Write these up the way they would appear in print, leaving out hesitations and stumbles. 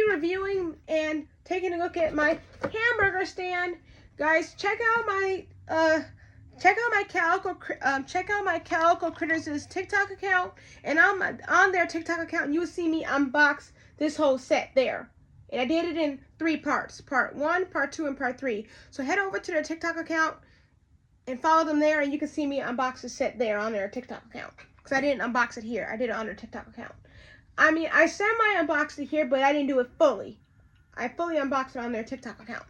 reviewing and taking a look at my hamburger stand. Guys, check out my 𝐒𝐿𝐴 Critters' TikTok account, and on their TikTok account you will see me unbox this whole set there. And I did it in 3 parts. Part 1, Part 2, and Part 3. So head over to their TikTok account and follow them there, and you can see me unbox the set there on their TikTok account. Because I didn't unbox it here. I did it on their TikTok account. I mean, I semi-unboxed it here, but I didn't do it fully. I fully unboxed it on their TikTok account.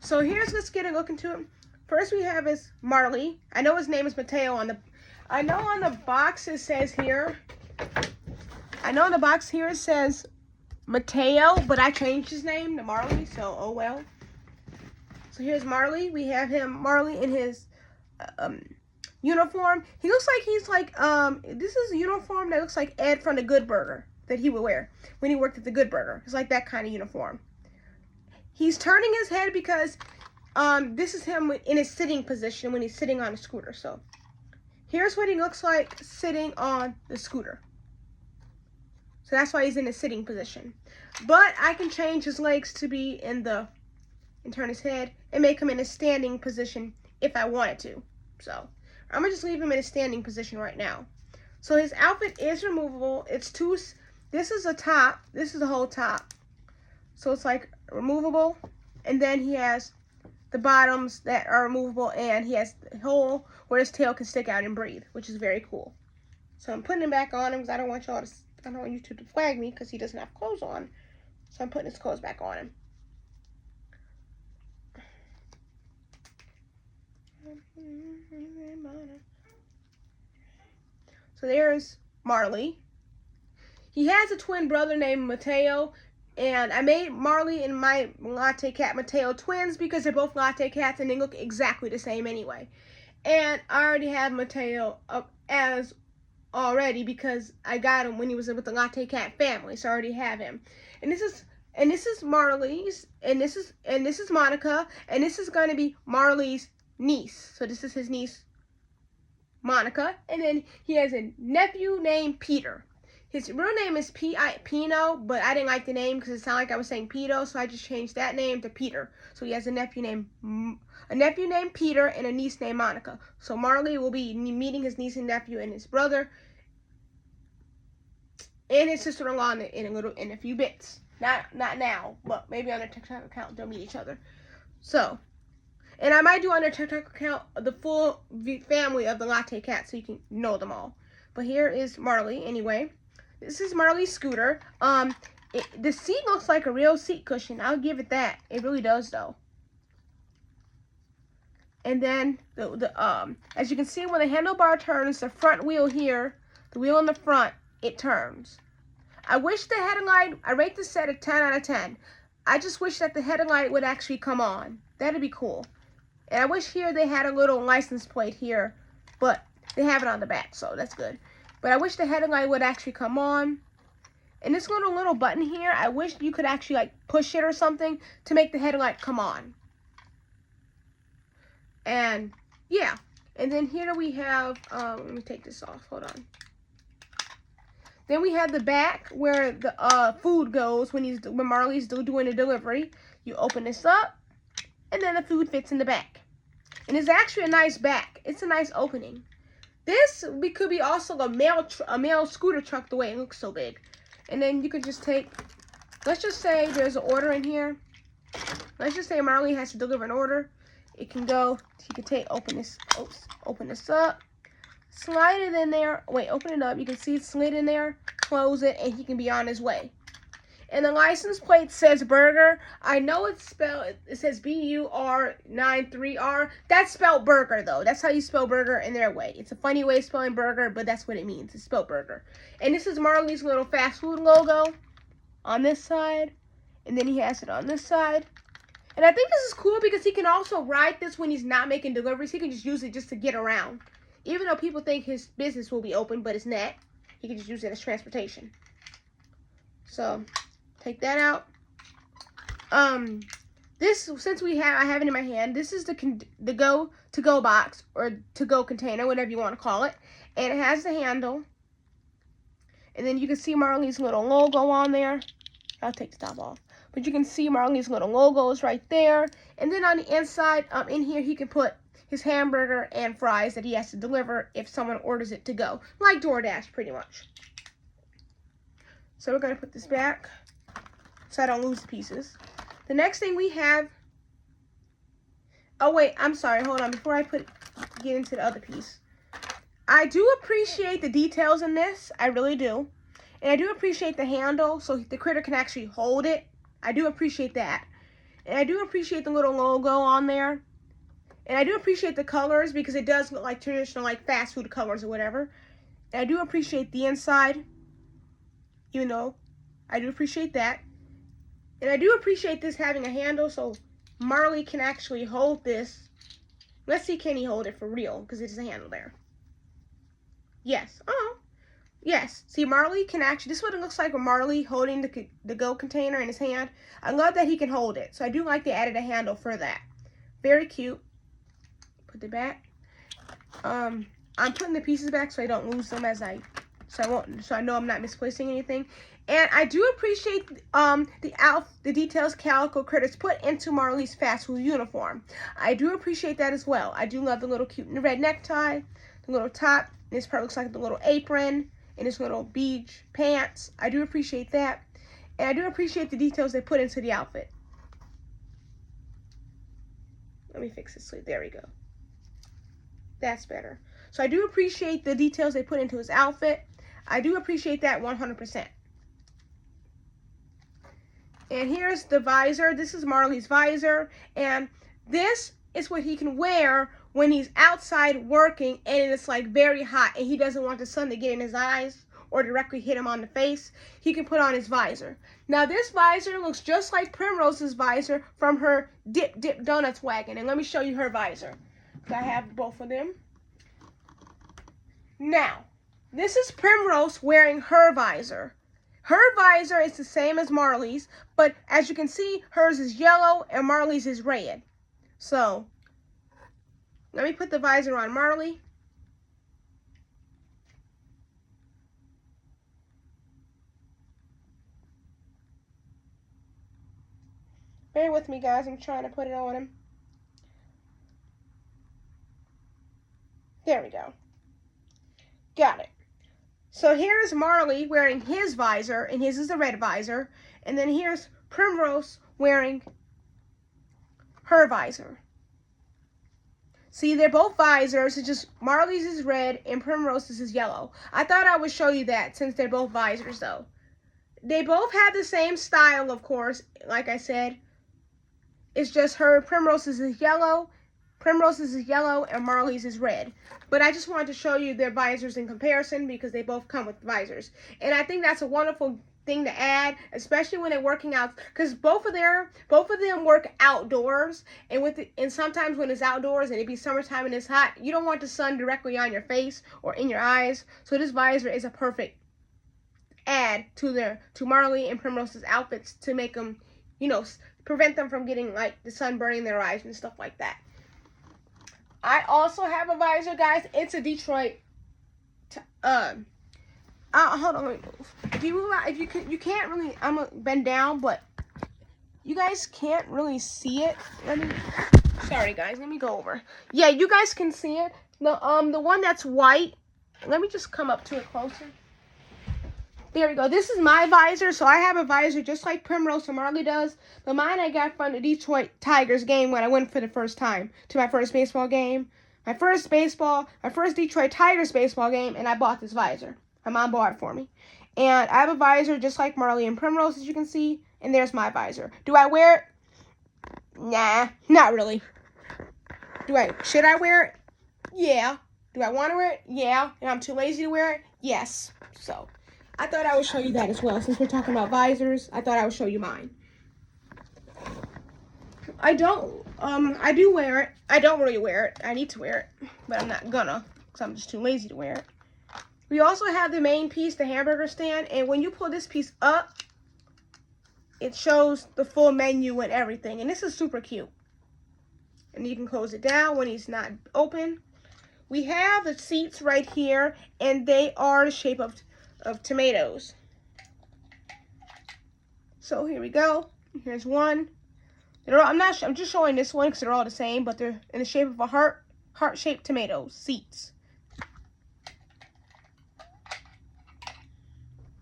So let's get a look into it. First we have is Marley. I know his name is Mateo I know on the box it says here. I know on the box here it says Mateo, but I changed his name to Marley, so oh well. So here's Marley. We have Marley in his uniform. He looks like he's like, this is a uniform that looks like Ed from the Good Burger that he would wear when he worked at the Good Burger. It's like that kind of uniform. He's turning his head because this is him in his sitting position when he's sitting on a scooter. So here's what he looks like sitting on the scooter. So that's why he's in a sitting position. But I can change his legs to be and turn his head and make him in a standing position if I wanted to. So I'm gonna just leave him in a standing position right now. So his outfit is removable. This is a top. This is the whole top. So it's like removable, and then he has the bottoms that are removable, and he has the hole where his tail can stick out and breathe, which is very cool. So I'm putting him back on him because I don't want YouTube to flag me because he doesn't have clothes on. So I'm putting his clothes back on him. So there's Marley. He has a twin brother named Mateo, and I made Marley and my latte cat Mateo twins because they're both latte cats and they look exactly the same anyway. And I already have Mateo up as already because I got him when he was with the latte cat family, so I already have him. And this is Marley's, and this is Monica, and this is going to be Marley's niece. So this is his niece Monica, and then he has a nephew named Peter. His real name is Pino, but I didn't like the name because it sounded like I was saying pedo, so I just changed that name to Peter. So he has a nephew named Peter and a niece named Monica. So Marley will be meeting his niece and nephew and his brother and his sister-in-law in a few bits. Not now, but maybe on their TikTok account they'll meet each other. So, and I might do on their TikTok account the full family of the latte cat so you can know them all. But here is Marley anyway. This is Marley's scooter. The seat looks like a real seat cushion. I'll give it that. It really does though. And then as you can see, when the handlebar turns, the front wheel here, the wheel in the front, it turns. I wish the headlight, I rate the set a 10 out of 10. I just wish that the headlight would actually come on. That'd be cool. And I wish here they had a little license plate here, but they have it on the back, so that's good. But I wish the headlight would actually come on. And this little button here, I wish you could actually like push it or something to make the headlight come on. And yeah. And then here we have, let me take this off, hold on. Then we have the back where the food goes when Marley's doing the delivery. You open this up, and then the food fits in the back. And it's actually a nice back. It's a nice opening. This could be also a mail scooter truck the way it looks so big. And then you could just take, let's just say there's an order in here. Let's just say Marley has to deliver an order. It can go, you can open this up, slide it in there. Wait, open it up. You can see it slid in there, close it, and he can be on his way. And the license plate says burger. I know it's spelled, it says BUR93R. That's spelled burger, though. That's how you spell burger in their way. It's a funny way of spelling burger, but that's what it means. It's spelled burger. And this is Marley's little fast food logo on this side. And then he has it on this side. And I think this is cool because he can also ride this when he's not making deliveries. He can just use it just to get around. Even though people think his business will be open, but it's not. He can just use it as transportation. So take that out. This, since I have it in my hand, this is the to-go box or to-go container, whatever you want to call it. And it has the handle. And then you can see Marley's little logo on there. I'll take the top off. But you can see Marley's little logos right there. And then on the inside, in here, he can put his hamburger and fries that he has to deliver if someone orders it to go. Like DoorDash, pretty much. So we're going to put this back so I don't lose the pieces. The next thing we have... Oh, wait, I'm sorry. Hold on. Before I get into the other piece. I do appreciate the details in this. I really do. And I do appreciate the handle so the critter can actually hold it. I do appreciate that. And I do appreciate the little logo on there. And I do appreciate the colors because it does look like traditional, like fast food colors or whatever. And I do appreciate the inside. Even though I do appreciate that. And I do appreciate this having a handle so Marley can actually hold this. Let's see, can he hold it for real? Because there's a handle there. Yes. Oh. Yes. See, Marley can actually, this is what it looks like with Marley holding the Go container in his hand. I love that he can hold it. So I do like they added a handle for that. Very cute. Put it back. I'm putting the pieces back so I don't lose them so I know I'm not misplacing anything. And I do appreciate the details Calico Critters put into Marley's fast food uniform. I do appreciate that as well. I do love the little cute red necktie, the little top. This part looks like the little apron and his little beach pants. I do appreciate that. And I do appreciate the details they put into the outfit. Let me fix this. There we go. That's better. So I do appreciate the details they put into his outfit. I do appreciate that 100%. And here's the visor. This is Marley's visor. And this is what he can wear when he's outside working and it's like very hot and he doesn't want the sun to get in his eyes or directly hit him on the face. He can put on his visor. Now this visor looks just like Primrose's visor from her Dip Donuts wagon. And let me show you her visor. I have both of them. Now, this is Primrose wearing her visor. Her visor is the same as Marley's, but as you can see, hers is yellow and Marley's is red. So, let me put the visor on Marley. Bear with me, guys. I'm trying to put it on him. There we go. Got it. So here's Marley wearing his visor, and his is the red visor. And then here's Primrose wearing her visor. See, they're both visors. It's just Marley's is red and Primrose's is yellow. I thought I would show you that since they're both visors, though. They both have the same style, of course, like I said. It's just Primrose's is yellow. Primrose's is yellow and Marley's is red. But I just wanted to show you their visors in comparison because they both come with visors. And I think that's a wonderful thing to add, especially when they're working out, because both of them work outdoors, and sometimes when it's outdoors and it be summertime and it's hot, you don't want the sun directly on your face or in your eyes. So this visor is a perfect add to Marley and Primrose's outfits to make them, prevent them from getting like the sun burning their eyes and stuff like that. I also have a visor, guys. It's a Detroit. Hold on, let me move. If you move out, you can't really. I'm gonna bend down, but you guys can't really see it. Sorry, guys. Let me go over. Yeah, you guys can see it. The one that's white. Let me just come up to it closer. There we go. This is my visor. So I have a visor just like Primrose and Marley does. But mine I got from the Detroit Tigers game when I went for the first time to my first baseball game. My first Detroit Tigers baseball game, and I bought this visor. My mom bought it for me. And I have a visor just like Marley and Primrose, as you can see. And there's my visor. Do I wear it? Nah, not really. Should I wear it? Yeah. Do I want to wear it? Yeah. And I'm too lazy to wear it? Yes. So I thought I would show you that as well. Since we're talking about visors, I thought I would show you mine. I do wear it. I don't really wear it. I need to wear it, but I'm not gonna, because I'm just too lazy to wear it. We also have the main piece, the hamburger stand, and when you pull this piece up, it shows the full menu and everything, and this is super cute. And you can close it down when it's not open. We have the seats right here, and they are the shape of tomatoes. So here we go. Here's one. I'm just showing this one because they're all the same, but they're in the shape of a heart-shaped tomato seeds.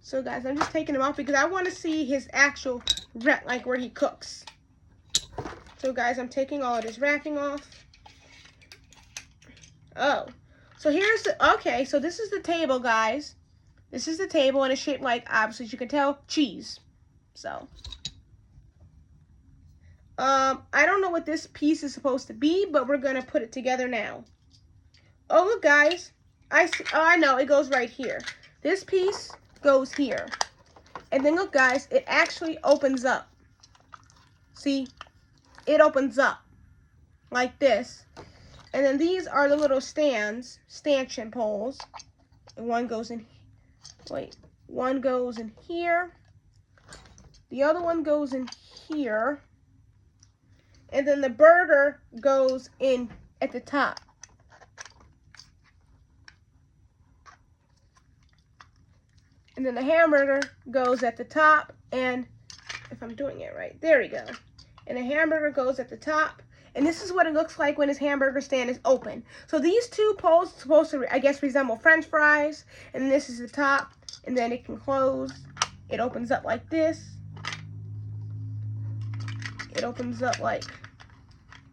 So guys, I'm just taking them off because I want to see his actual like where he cooks. So guys, I'm taking all of this wrapping off. Oh, so here's the, okay, so this is the table, guys. This is the table, and it's shaped like, obviously, as you can tell, cheese. So, I don't know what this piece is supposed to be, but we're going to put it together now. Oh, look, guys. I see, oh, I know, it goes right here. This piece goes here. And then, look, guys, it actually opens up. See? It opens up like this. And then these are the little stanchion poles. And one goes in, one goes in here. The other one goes in here. And then the burger goes in at the top. And then the hamburger goes at the top. And if I'm doing it right, there we go. And the hamburger goes at the top. And this is what it looks like when his hamburger stand is open. So these two poles are supposed to, I guess, resemble French fries. And this is the top. And then it can close. It opens up like this. It opens up like,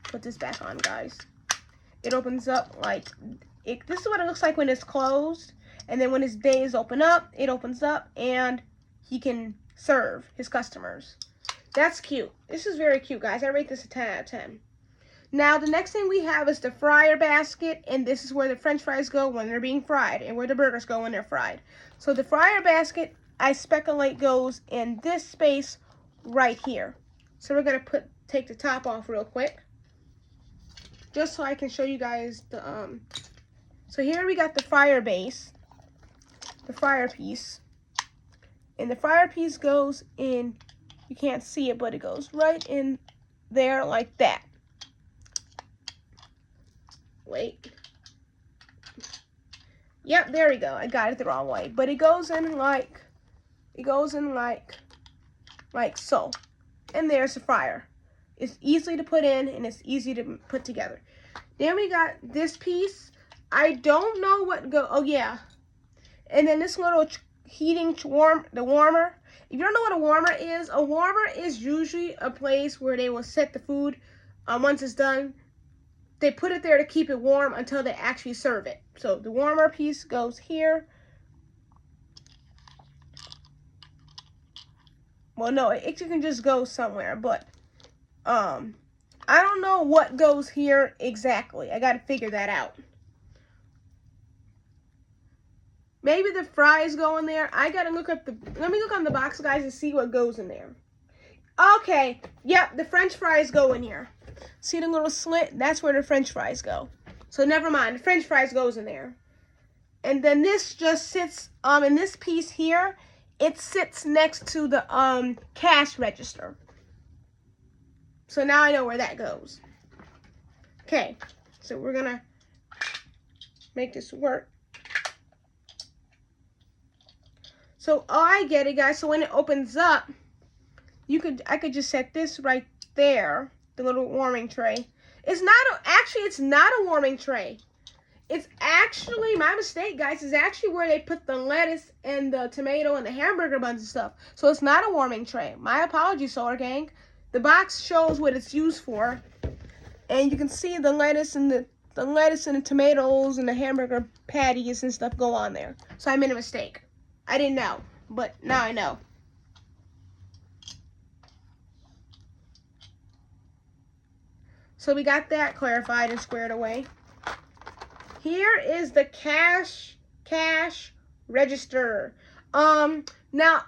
put this back on, guys. It opens up like, this is what it looks like when it's closed. And then when his days open up, it opens up and he can serve his customers. That's cute. This is very cute, guys. I rate this a 10 out of 10. Now, the next thing we have is the fryer basket, and this is where the French fries go when they're being fried, and where the burgers go when they're fried. So the fryer basket, I speculate, goes in this space right here. So we're going to take the top off real quick, just so I can show you guys the, so here we got the fryer base, the fryer piece, and the fryer piece goes in, you can't see it, but it goes right in there like that. Wait. Yep, there we go. I got it the wrong way. But it goes in like so. And there's the fryer. It's easy to put in and it's easy to put together. Then we got this piece. I don't know what oh yeah. And then this little the warmer. If you don't know what a warmer is usually a place where they will set the food once it's done. They put it there to keep it warm until they actually serve it. So the warmer piece goes here. Well, no, it can just go somewhere, but I don't know what goes here exactly. I got to figure that out. Maybe the fries go in there. I got to look up let me look on the box, guys, and see what goes in there. Okay, yep, the French fries go in here. See the little slit? That's where the French fries go. So never mind, the French fries goes in there. And then this just sits in this piece here. It sits next to the cash register. So now I know where that goes. Okay, so we're gonna make this work. So I get it, guys. So when it opens up, I could just set this right there. The little warming tray. It's not a warming tray. It's actually, my mistake, guys, is actually where they put the lettuce and the tomato and the hamburger buns and stuff. So it's not a warming tray. My apologies, Solar Gang. The box shows what it's used for. And you can see the lettuce and the tomatoes and the hamburger patties and stuff go on there. So I made a mistake. I didn't know, but now I know. So we got that clarified and squared away. Here is the cash register. Now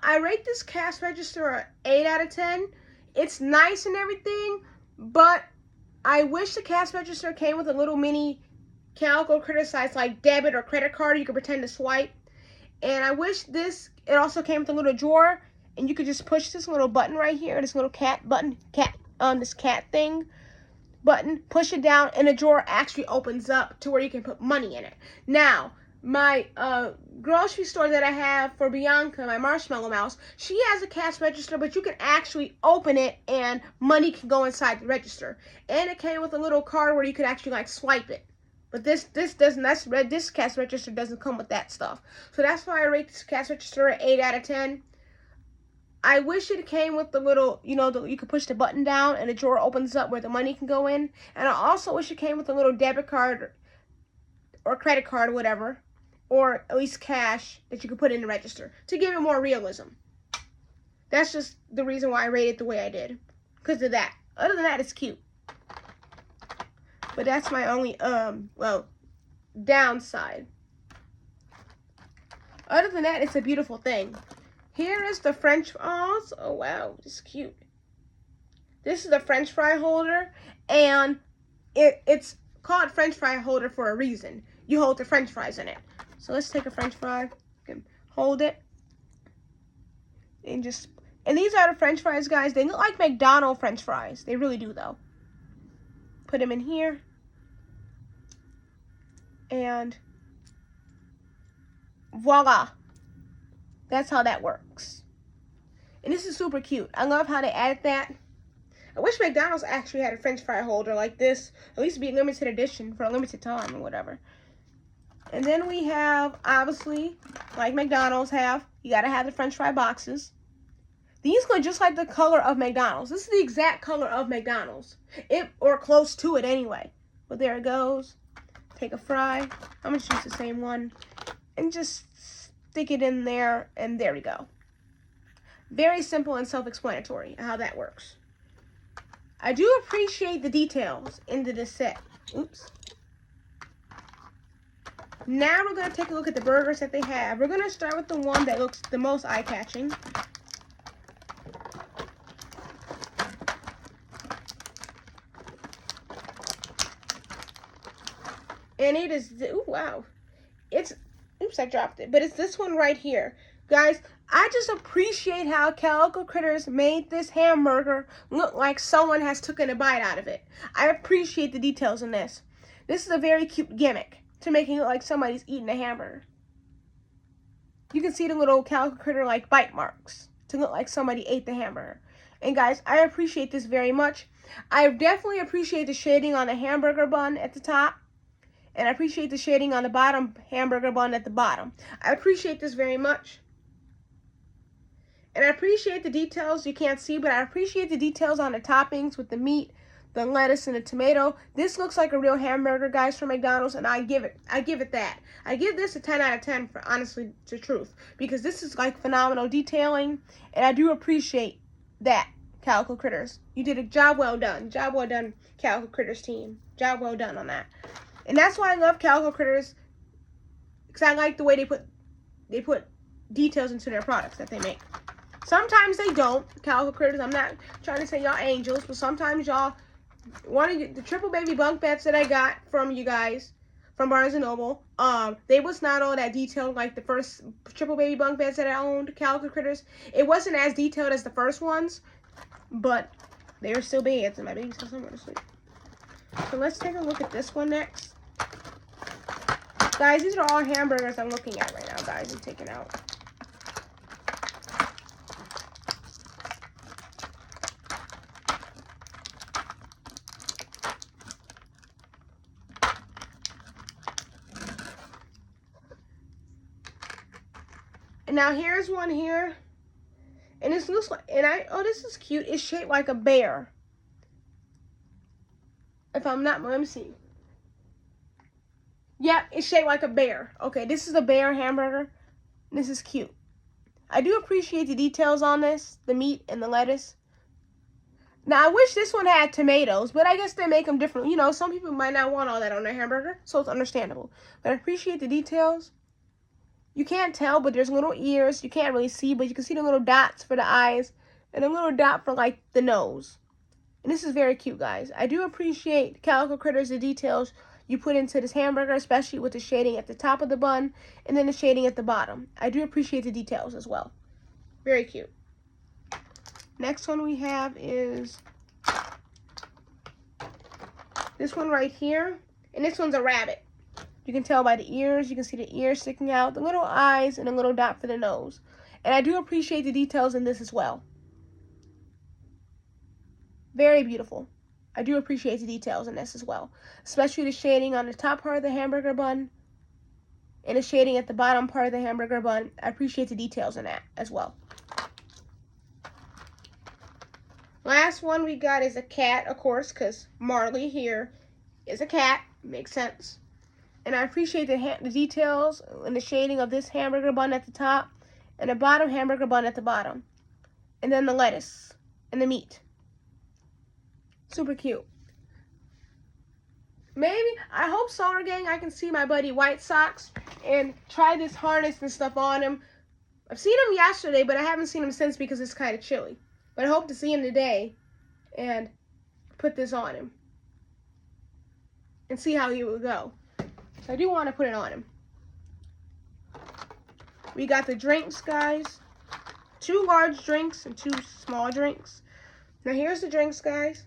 I rate this cash register an 8 out of 10. It's nice and everything, but I wish the cash register came with a little mini calico criticized like debit or credit card you could pretend to swipe. And I wish it also came with a little drawer, and you could just push this little button right here, this little this cat thing. Button, push it down, and the drawer actually opens up to where you can put money in it. Now, my grocery store that I have for Bianca, my marshmallow mouse, she has a cash register, but you can actually open it and money can go inside the register. And it came with a little card where you could actually like swipe it. But this doesn't. This cash register doesn't come with that stuff. So that's why I rate this cash register at 8 out of 10. I wish it came with the little, you could push the button down and the drawer opens up where the money can go in. And I also wish it came with a little debit card or credit card or whatever, or at least cash that you could put in the register to give it more realism. That's just the reason why I rated it the way I did, because of that. Other than that, it's cute. But that's my only, downside. Other than that, it's a beautiful thing. Here is the French, oh wow, this is cute. This is the French fry holder, and it's called French fry holder for a reason. You hold the French fries in it. So let's take a French fry, you can hold it, and these are the French fries, guys. They look like McDonald's French fries. They really do, though. Put them in here, and voila. That's how that works. And this is super cute. I love how they added that. I wish McDonald's actually had a French fry holder like this. At least be a limited edition for a limited time or whatever. And then we have, obviously, like McDonald's have, you gotta have the French fry boxes. These look just like the color of McDonald's. This is the exact color of McDonald's. Or close to it anyway. But there it goes. Take a fry. I'm gonna choose the same one. And just stick it in there, and there we go. Very simple and self-explanatory how that works. I do appreciate the details into this set. Oops. Now we're going to take a look at the burgers that they have. We're going to start with the one that looks the most eye-catching. And it is, ooh, wow. Oops, I dropped it. But it's this one right here. Guys, I just appreciate how Calico Critters made this hamburger look like someone has taken a bite out of it. I appreciate the details in this. This is a very cute gimmick to making it look like somebody's eating a hamburger. You can see the little Calico Critter like bite marks to look like somebody ate the hamburger. And guys, I appreciate this very much. I definitely appreciate the shading on the hamburger bun at the top. And I appreciate the shading on the bottom hamburger bun at the bottom. I appreciate this very much. And I appreciate the details you can't see, but I appreciate the details on the toppings with the meat, the lettuce, and the tomato. This looks like a real hamburger, guys, from McDonald's, and I give it that. I give this a 10 out of 10 for honestly the truth, because this is like phenomenal detailing, and I do appreciate that, Calico Critters. You did a job well done. Job well done, Calico Critters team. Job well done on that. And that's why I love Calico Critters, because I like the way they put details into their products that they make. Sometimes they don't, Calico Critters. I'm not trying to say y'all angels, but sometimes y'all, one of the triple baby bunk beds that I got from you guys, from Barnes & Noble, they was not all that detailed like the first triple baby bunk beds that I owned, Calico Critters. It wasn't as detailed as the first ones, but they were still beds, and my baby's still somewhere to sleep. So let's take a look at this one next. Guys, these are all hamburgers I'm looking at right now, guys, and taking out. And now here's one here. And this looks like, oh, this is cute. It's shaped like a bear. If I'm not, let me see. Yep, it's shaped like a bear. Okay, this is a bear hamburger. This is cute. I do appreciate the details on this, the meat and the lettuce. Now, I wish this one had tomatoes, but I guess they make them different. You know, some people might not want all that on their hamburger, so it's understandable. But I appreciate the details. You can't tell, but there's little ears. You can't really see, but you can see the little dots for the eyes and a little dot for, like, the nose. And this is very cute, guys. I do appreciate Calico Critters, the details you put into this hamburger, especially with the shading at the top of the bun and then the shading at the bottom. I do appreciate the details as well. Very cute. Next one we have is this one right here. And this one's a rabbit. You can tell by the ears. You can see the ears sticking out, the little eyes, and a little dot for the nose. And I do appreciate the details in this as well. Very beautiful. I do appreciate the details in this as well. Especially the shading on the top part of the hamburger bun and the shading at the bottom part of the hamburger bun. I appreciate the details in that as well. Last one we got is a cat, of course, because Marley here is a cat. Makes sense. And I appreciate the details and the shading of this hamburger bun at the top and the bottom hamburger bun at the bottom. And then the lettuce and the meat. Super cute. Maybe, I hope Solar Gang, I can see my buddy White Socks and try this harness and stuff on him. I've seen him yesterday, but I haven't seen him since because it's kind of chilly. But I hope to see him today and put this on him and see how he will go. So I do want to put it on him. We got the drinks, guys. 2 large drinks and 2 small drinks. Now here's the drinks, guys.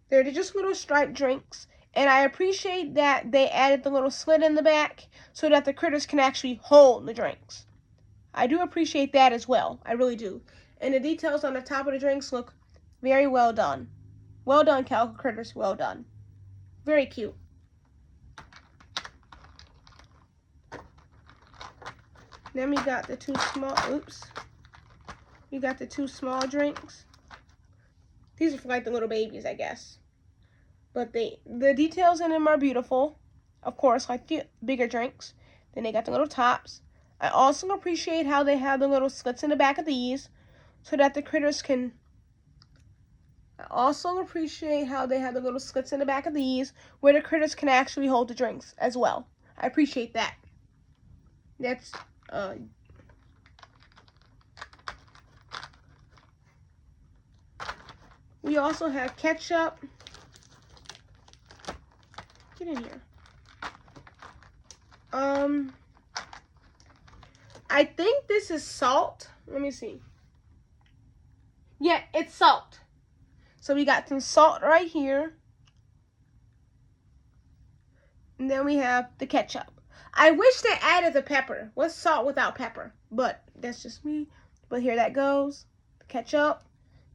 They're just little striped drinks. And I appreciate that they added the little slit in the back so that the critters can actually hold the drinks. I do appreciate that as well. I really do. And the details on the top of the drinks look very well done. Well done, Calico Critters. Well done. Very cute. Then we got the 2 small, We got the 2 small drinks. These are for like the little babies, I guess. But the details in them are beautiful. Of course, like the bigger drinks. Then they got the little tops. I also appreciate how they have the little slits in the back of these so that the critters can... I also appreciate how they have the little slits in the back of these where the critters can actually hold the drinks as well. I appreciate that. That's... We also have ketchup. Get in here. I think this is salt. Let me see. Yeah, it's salt. So we got some salt right here. And then we have the ketchup. I wish they added the pepper. What's salt without pepper? But that's just me. But here that goes. The ketchup.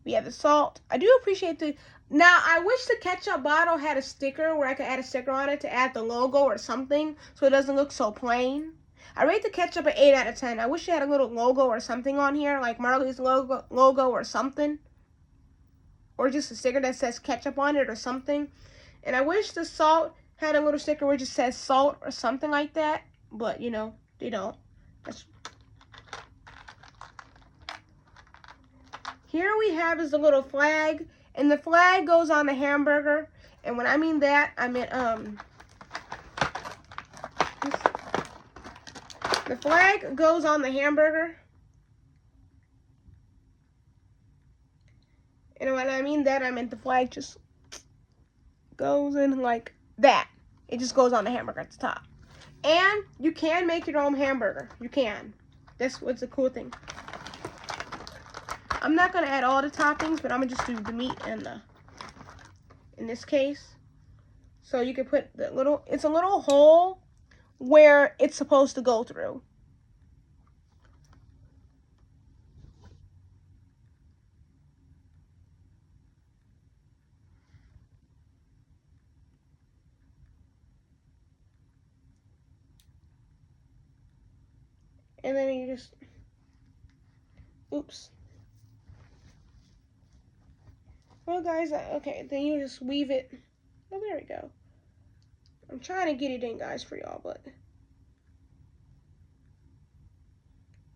We have the salt. I do appreciate the... Now, I wish the ketchup bottle had a sticker where I could add a sticker on it to add the logo or something so it doesn't look so plain. I rate the ketchup an 8 out of 10. I wish it had a little logo or something on here, like Marley's logo or something. Or just a sticker that says ketchup on it or something. And I wish the salt had a little sticker where it just says salt or something like that. But, you know, they don't. Here we have is the little flag. And the flag goes on the hamburger. And when I mean that, I mean, the flag goes on the hamburger. And when I mean that, I meant the flag just goes in like that. It just goes on the hamburger at the top. And you can make your own hamburger. You can. That's what's the cool thing. I'm not going to add all the toppings, but I'm going to just do the meat and the, in this case. So you can put the little, it's a little hole where it's supposed to go through. And then you just, oops. Well, guys, okay, then you just weave it. Oh, there we go. I'm trying to get it in, guys, for y'all, but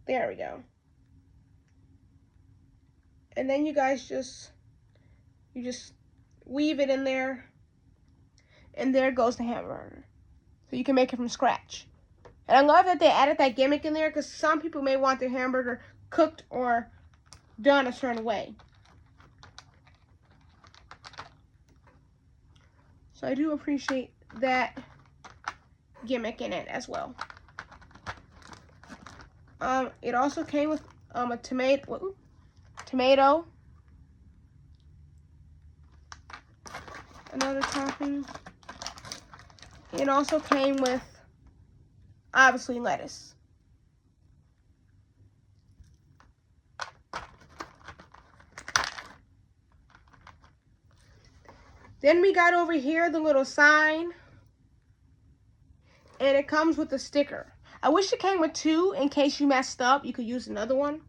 there we go. And then you guys just, weave it in there, and there goes the hamburger. So you can make it from scratch. And I love that they added that gimmick in there because some people may want their hamburger cooked or done a certain way. So I do appreciate that gimmick in it as well. It also came with a tomato, another topping. It also came with, obviously, lettuce. Then we got over here the little sign. And it comes with a sticker. I wish it came with two in case you messed up. You could use another one.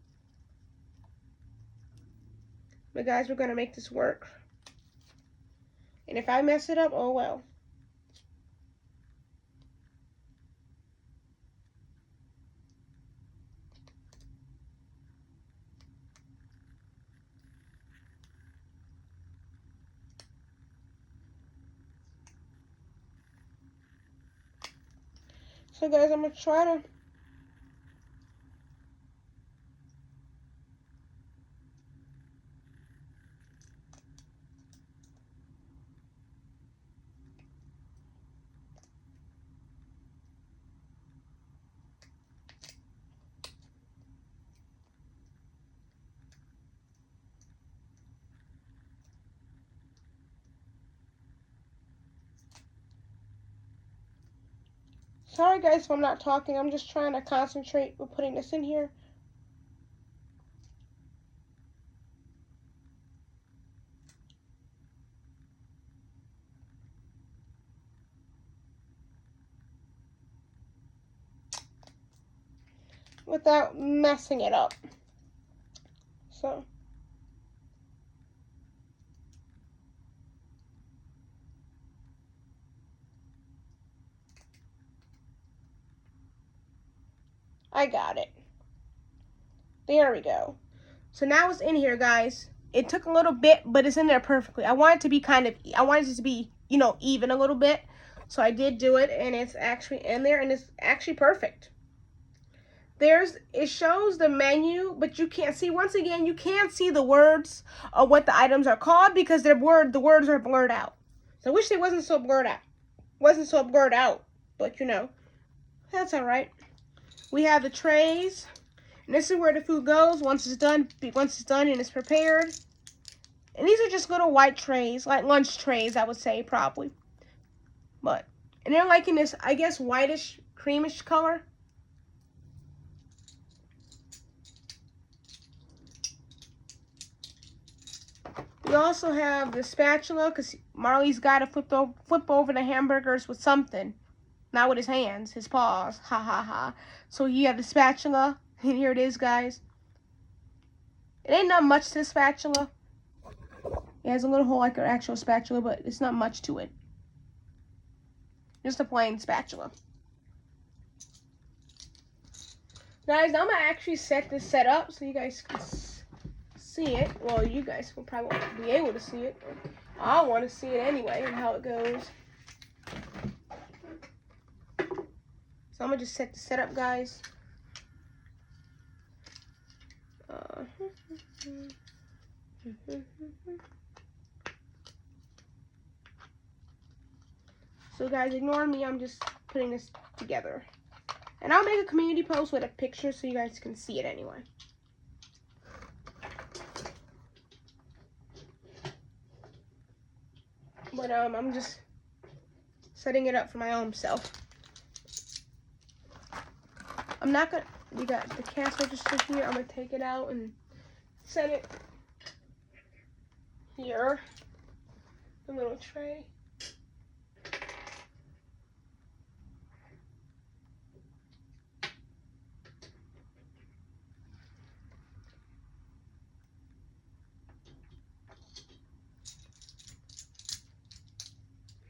But guys, we're going to make this work. And if I mess it up, oh well. So guys, I'm going to try to sorry guys if I'm not talking. I'm just trying to concentrate with putting this in here. Without messing it up. So. I got it. There we go. So now it's in here, guys. It took a little bit, but it's in there perfectly. I want it to be I wanted it to be, you know, even a little bit. So I did do it, and it's actually in there, and it's actually perfect. It shows the menu, but you can't see, once again, you can't see the words of what the items are called because the words are blurred out. So I wish they wasn't so blurred out. But you know, that's all right. We have the trays, and this is where the food goes once it's done and it's prepared. And these are just little white trays, like lunch trays, I would say, probably. And they're like in this, I guess, whitish, creamish color. We also have the spatula, because Marley's got to flip over the hamburgers with something. Not with his hands, his paws. Ha ha ha. So you have the spatula. And here it is, guys. It ain't not much to the spatula. It has a little hole like an actual spatula, but it's not much to it. Just a plain spatula. Guys, now I'm going to actually set this up so you guys can see it. Well, you guys will probably be able to see it. I want to see it anyway and how it goes. So I'm going to just set the setup, guys. So guys, ignore me. I'm just putting this together. And I'll make a community post with a picture so you guys can see it anyway. But I'm just setting it up for my own self. I'm not gonna, we got the cash register here. I'm gonna take it out and set it here. The little tray.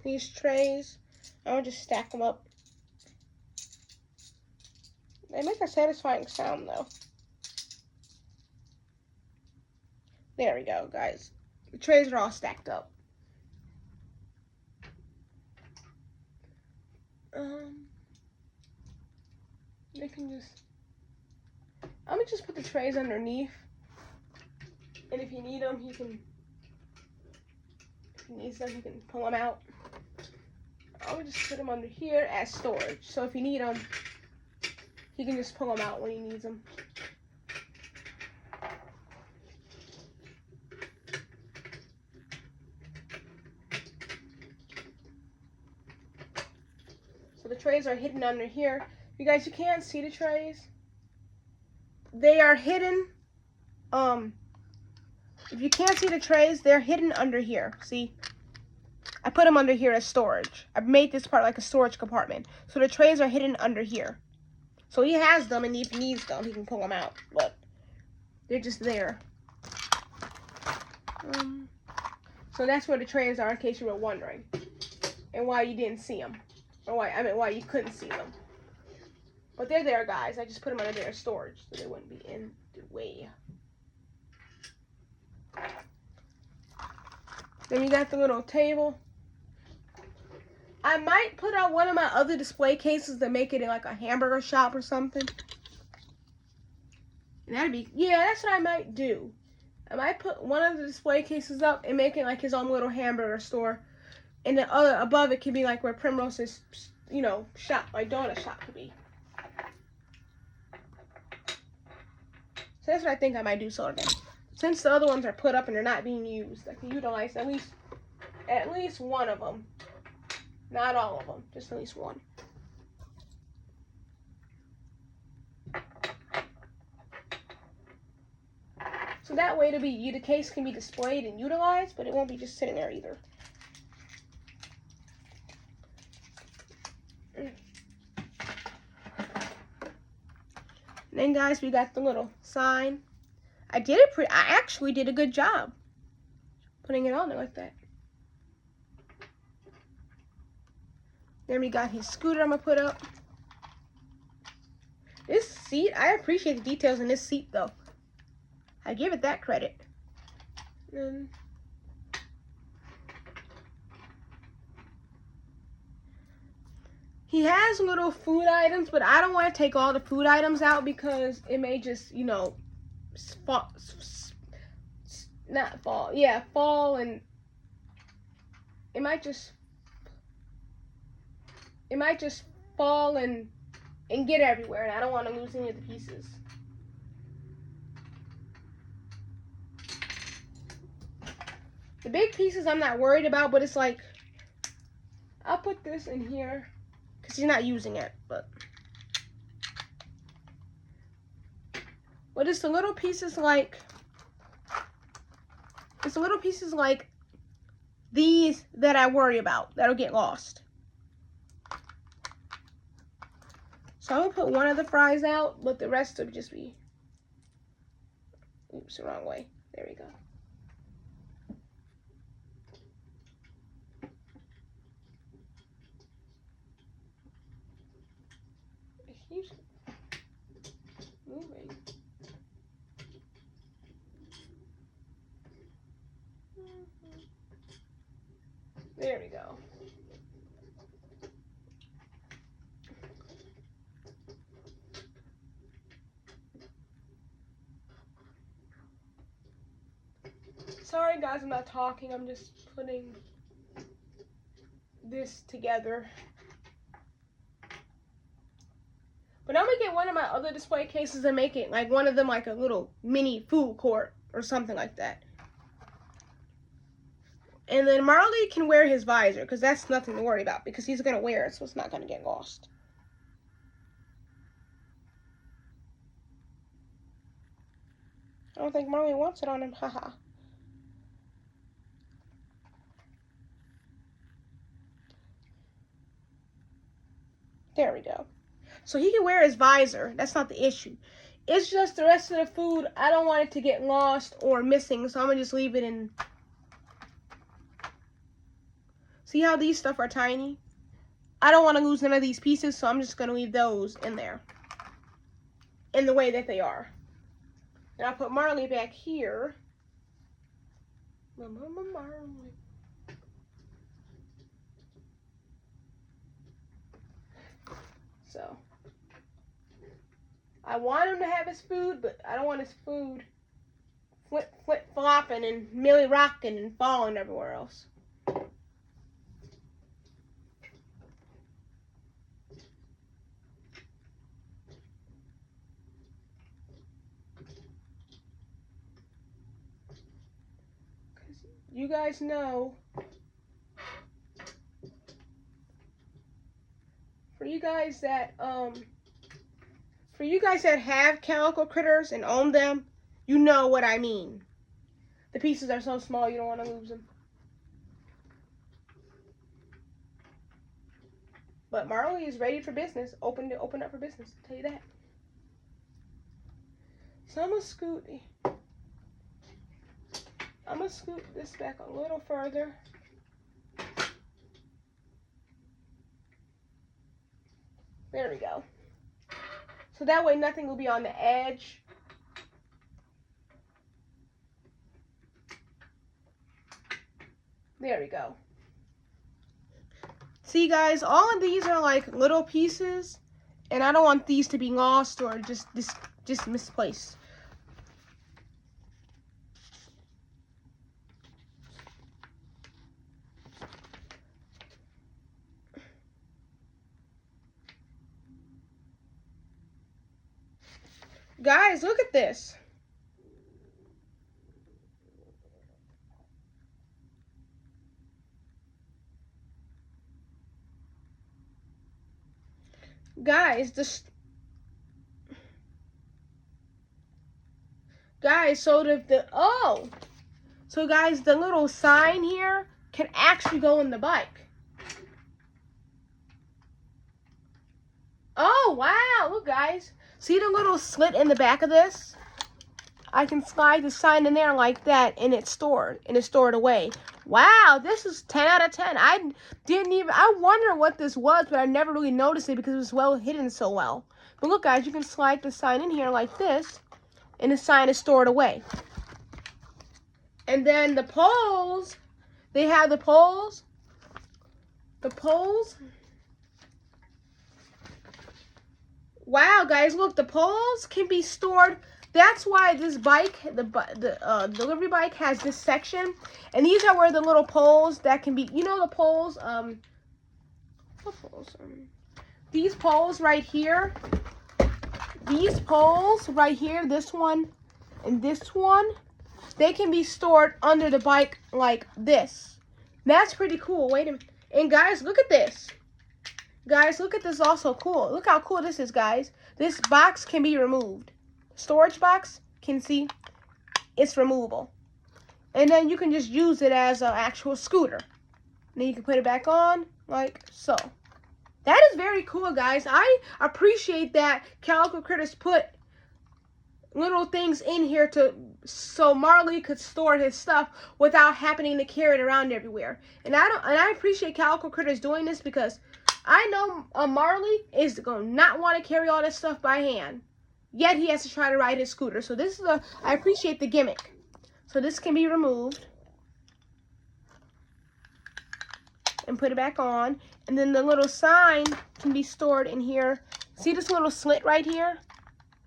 These trays, I'll just stack them up. They make a satisfying sound though. There we go, guys. The trays are all stacked up. They can just, I'm gonna just put the trays underneath. And if you need them, if he needs them, he can pull them out. I'm gonna just put them under here as storage. So if you need them, he can just pull them out when he needs them. So the trays are hidden under here. You guys, you can't see the trays. They are hidden. If you can't see the trays, they're hidden under here. See? I put them under here as storage. I've made this part like a storage compartment. So the trays are hidden under here. So he has them, and if he needs them, he can pull them out. But they're just there. So that's where the trays are, in case you were wondering. And why you didn't see them. Or why you couldn't see them. But they're there, guys. I just put them under there as storage, so they wouldn't be in the way. Then you got the little table. I might put out one of my other display cases to make it in like a hamburger shop or something. And that'd be, yeah, that's what I might do. I might put one of the display cases up and make it like his own little hamburger store. And the other above it can be like where Primrose's, you know, shop, my daughter's shop could be. So that's what I think I might do sort of thing. Since the other ones are put up and they're not being used, I can utilize at least one of them. Not all of them, just at least one. So that way the case can be displayed and utilized, but it won't be just sitting there either. And then guys, we got the little sign. I actually did a good job putting it on there like that. Then we got his scooter I'm gonna put up. This seat, I appreciate the details in this seat though. I give it that credit. And he has little food items, but I don't want to take all the food items out because it may just, you know, fall, and it might just fall and get everywhere, and I don't want to lose any of the pieces. The big pieces I'm not worried about, but it's like, I'll put this in here because he's not using it, but it's the little pieces like, these that I worry about that'll get lost. So I'm gonna put one of the fries out, but the rest will just be, oops, the wrong way. There we go. It keeps moving. There we go. Sorry guys, I'm not talking, I'm just putting this together. But I'm gonna get one of my other display cases and make it like one of them like a little mini food court or something like that. And then Marley can wear his visor because that's nothing to worry about because he's gonna wear it, so it's not gonna get lost. I don't think Marley wants it on him, haha. There we go. So he can wear his visor. That's not the issue. It's just the rest of the food, I don't want it to get lost or missing, so I'm going to just leave it in. See how these stuff are tiny? I don't want to lose none of these pieces, so I'm just going to leave those in there. In the way that they are. And I'll put Marley back here. Marley. So, I want him to have his food, but I don't want his food flip-flopping and milly rocking and falling everywhere else. Because you guys know, you guys that have calico critters and own them, you know what I mean. The pieces are so small you don't want to lose them. But Marley is ready for business. Open up for business. I'll tell you that. So I'm gonna scoot this back a little further. There we go. So that way nothing will be on the edge. There we go. See guys, all of these are like little pieces, and I don't want these to be lost or just misplaced. Guys, look at this. Guys, so guys, the little sign here can actually go in the bike. Oh, wow, look guys. See the little slit in the back of this? I can slide the sign in there like that, and it's stored away. Wow, this is 10 out of 10. I wonder what this was, but I never really noticed it because it was well hidden so well. But look guys, you can slide the sign in here like this, and the sign is stored away. And then the poles, they have the poles. Wow, guys, look, the poles can be stored. That's why this bike, the delivery bike, has this section. And these are where the little poles that can be, you know, the poles, what poles? These poles right here. These poles right here, this one and this one, they can be stored under the bike like this. That's pretty cool. Wait a minute. And guys, look at this. Guys, look at this also cool. Look how cool this is, guys. This box can be removed. Storage box, can see, it's removable. And then you can just use it as an actual scooter. Then you can put it back on, like so. That is very cool, guys. I appreciate that Calico Critters put little things in here so Marley could store his stuff without having to carry it around everywhere. And I appreciate Calico Critters doing this because I know Marley is going to not want to carry all this stuff by hand. Yet he has to try to ride his scooter. So this is I appreciate the gimmick. So this can be removed and put it back on. And then the little sign can be stored in here. See this little slit right here?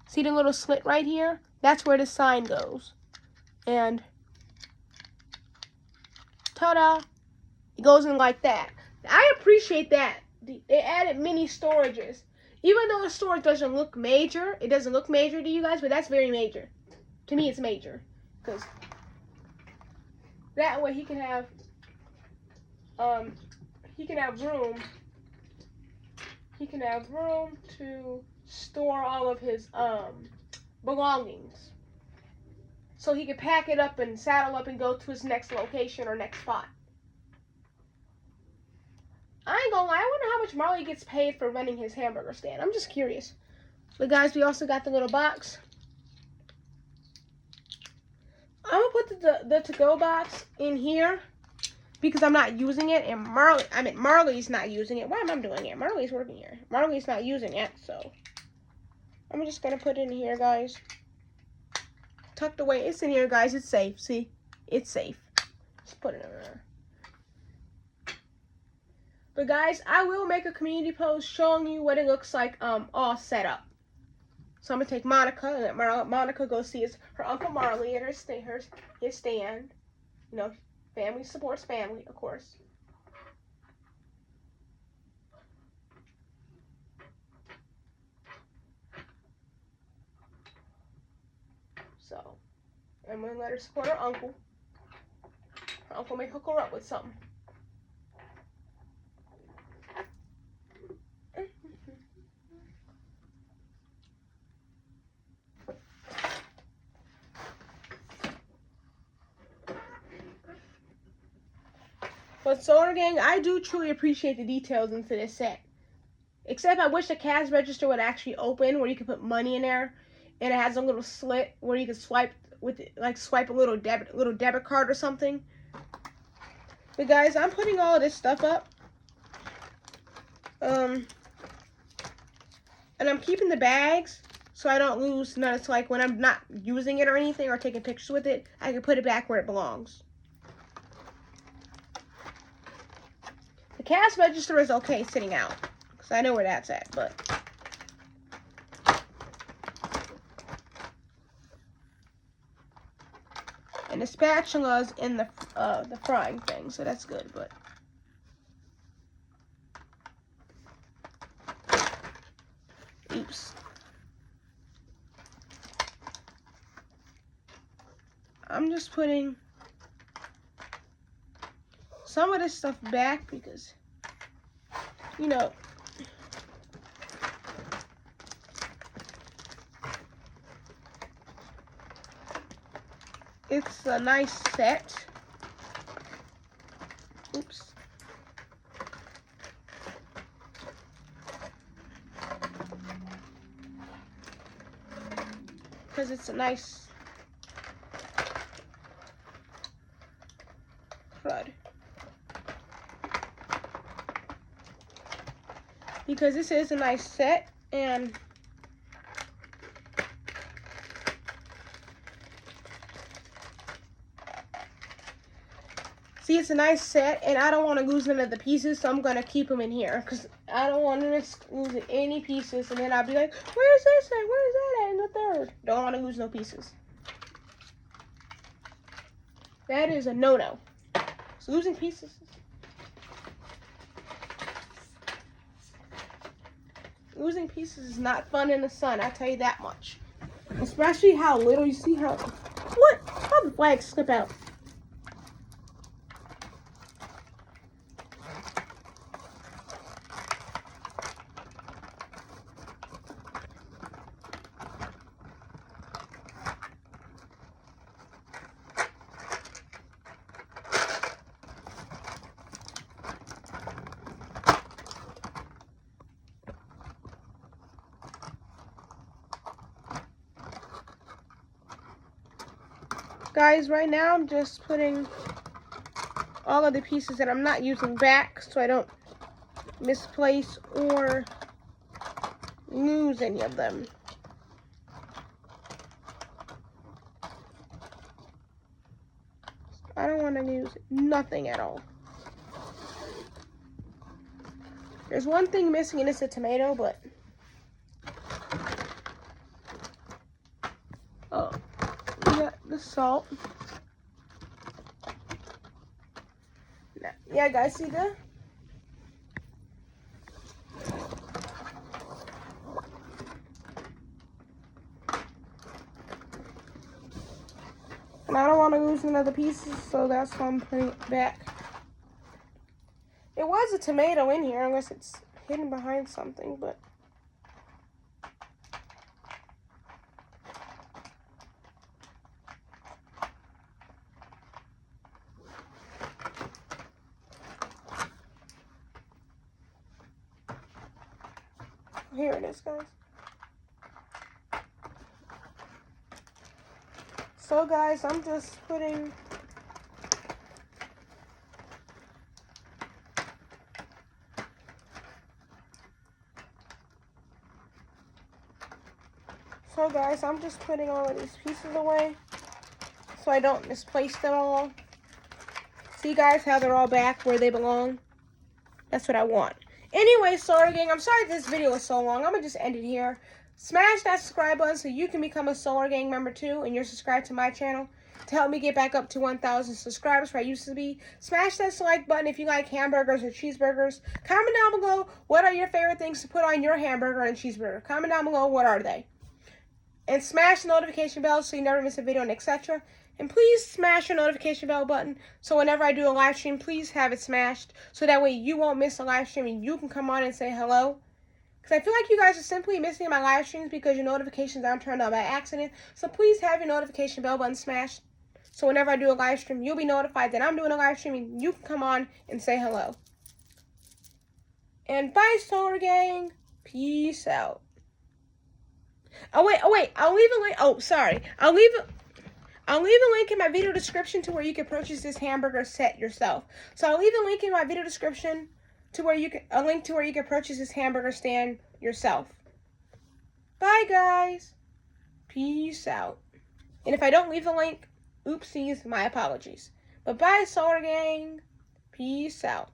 See the little slit right here? That's where the sign goes. And ta-da! It goes in like that. I appreciate that. They added mini storages. Even though the storage doesn't look major, it doesn't look major to you guys, but that's very major. To me, it's major. Because that way he can have room. He can have room to store all of his belongings. So he can pack it up and saddle up and go to his next location or next spot. I ain't gonna lie, I wonder how much Marley gets paid for running his hamburger stand. I'm just curious. But guys, we also got the little box. I'm gonna put the to-go box in here because I'm not using it, and Marley's not using it. Why am I doing it? Marley's working here. Marley's not using it, so I'm just gonna put it in here, guys. Tucked away. It's in here, guys. It's safe. See? It's safe. Just put it in there. But guys, I will make a community post showing you what it looks like all set up. So I'm going to take Monica and let Monica go see her Uncle Marley at his stand. You know, family supports family, of course. So, I'm going to let her support her uncle. Her uncle may hook her up with something. But Solar Gang, I do truly appreciate the details into this set. Except I wish the cash register would actually open where you could put money in there, and it has a little slit where you could swipe with it, like swipe a little debit card or something. But guys, I'm putting all of this stuff up. And I'm keeping the bags so I don't lose none. It's like when I'm not using it or anything or taking pictures with it, I can put it back where it belongs. The cash register is okay sitting out because I know where that's at, but and the spatula's in the frying thing, so that's good, but oops. I'm just putting some of this stuff back because, you know, it's a nice set. Oops. Because it's a nice crud. Because this is a nice set, and see, it's a nice set, and I don't want to lose none of the pieces, so I'm going to keep them in here, because I don't want to lose any pieces, and then I'll be like, where's this at? Where's that at in the third? Don't want to lose no pieces. That is a no-no. So losing pieces. Losing pieces is not fun in the sun, I tell you that much. Especially how little, you see how, what? How the flags slip out? Guys, right now I'm just putting all of the pieces that I'm not using back so I don't misplace or lose any of them. I don't want to lose nothing at all. There's one thing missing, and it's a tomato, but oh, we got the salt. Yeah, guys, see that? And I don't want to lose another pieces, so that's why I'm putting it back. It was a tomato in here, unless it's hidden behind something, but here it is, guys. So guys, I'm just putting all of these pieces away so I don't misplace them all. See guys how they're all back where they belong? That's what I want. Anyway, sorry gang, I'm sorry this video was so long. I'm gonna just end it here. Smash that subscribe button so you can become a Solar Gang member too, and you're subscribed to my channel to help me get back up to 1,000 subscribers where I used to be. Smash that like button if you like hamburgers or cheeseburgers. Comment down below what are your favorite things to put on your hamburger and cheeseburger. Comment down below what are they. And smash the notification bell so you never miss a video and etc. And please smash your notification bell button so whenever I do a live stream, please have it smashed so that way you won't miss a live stream and you can come on and say hello. Because I feel like you guys are simply missing my live streams because your notifications aren't turned on by accident. So please have your notification bell button smashed So whenever I do a live stream, you'll be notified that I'm doing a live stream, and you can come on and say hello. And bye, Solar Gang. Peace out. Oh wait. I'll leave a link. Oh, sorry. I'll leave a link in my video description to where you can purchase this hamburger set yourself. So I'll leave a link in my video description to where you can purchase this hamburger stand yourself. Bye, guys. Peace out. And if I don't leave a link, oopsies, my apologies. But bye, Solar Gang. Peace out.